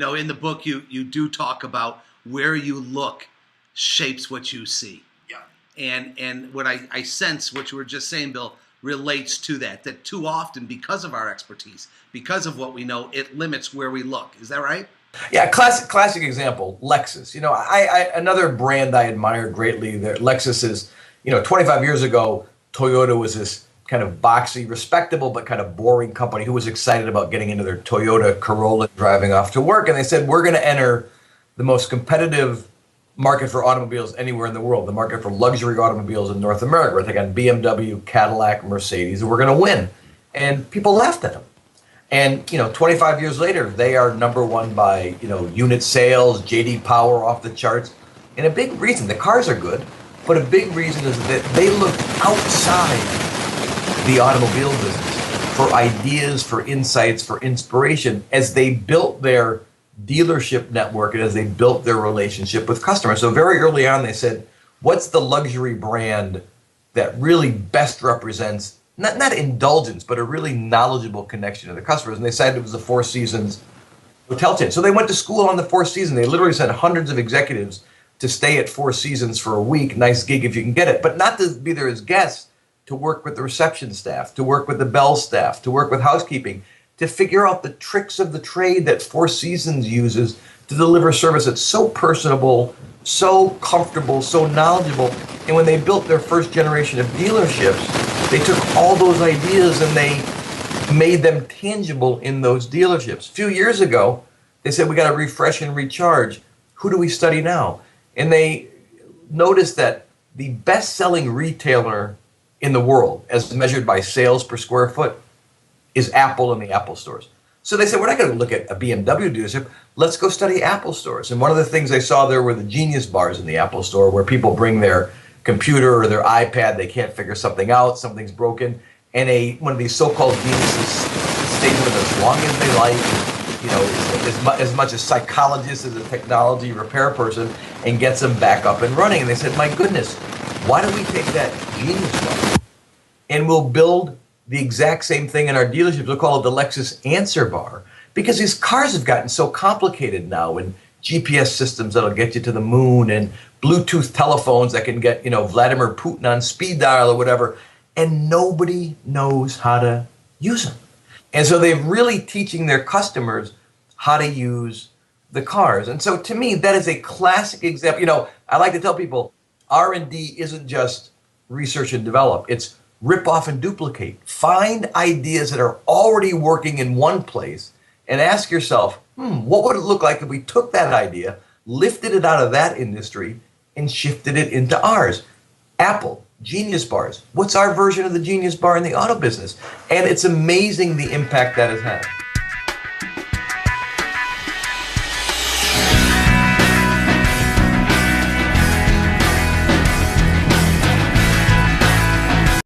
in the book you do talk about where you look shapes what you see. Yeah. And what I sense, what you were just saying, Bill, relates to that too often, because of our expertise, because of what we know, it limits where we look. Is that right? Yeah, classic example, Lexus. I another brand I admire greatly. Lexus is, 25 years ago, Toyota was this kind of boxy, respectable, but kind of boring company who was excited about getting into their Toyota Corolla driving off to work. And they said, we're going to enter the most competitive market for automobiles anywhere in the world, the market for luxury automobiles in North America. We're taking BMW, Cadillac, Mercedes, and we're going to win. And people laughed at them. And, 25 years later, they are number one by, unit sales, JD Power off the charts. And a big reason, the cars are good, but a big reason is that they looked outside the automobile business for ideas, for insights, for inspiration as they built their dealership network and as they built their relationship with customers. So very early on, they said, what's the luxury brand that really best represents not indulgence, but a really knowledgeable connection to the customers? And they decided it was the Four Seasons hotel chain. So they went to school on the Four Seasons. They literally sent hundreds of executives to stay at Four Seasons for a week. Nice gig if you can get it, but not to be there as guests, to work with the reception staff, to work with the bell staff, to work with housekeeping, to figure out the tricks of the trade that Four Seasons uses to deliver service that's so personable, so comfortable, so knowledgeable. And when they built their first generation of dealerships, they took all those ideas and they made them tangible in those dealerships. A few years ago, they said, we got to refresh and recharge. Who do we study now? And they noticed that the best-selling retailer in the world, as measured by sales per square foot, is Apple and the Apple stores. So they said, we're not going to look at a BMW dealership. Let's go study Apple stores. And one of the things they saw there were the Genius bars in the Apple store, where people bring their computer or their iPad, they can't figure something out, something's broken, and one of these so-called geniuses stays with them as long as they like, as much a psychologist as a technology repair person, and gets them back up and running. And they said, my goodness, why don't we take that Genius bar and we'll build the exact same thing in our dealerships? We'll call it the Lexus Answer Bar, because these cars have gotten so complicated now, and GPS systems that'll get you to the moon, and Bluetooth telephones that can get, Vladimir Putin on speed dial or whatever, and nobody knows how to use them. And so they're really teaching their customers how to use the cars. And so to me, that is a classic example. I like to tell people, R&D isn't just research and develop. It's rip off and duplicate. Find ideas that are already working in one place and ask yourself, what would it look like if we took that idea, lifted it out of that industry, and shifted it into ours? Apple, Genius bars. What's our version of the Genius bar in the auto business? And it's amazing the impact that has had.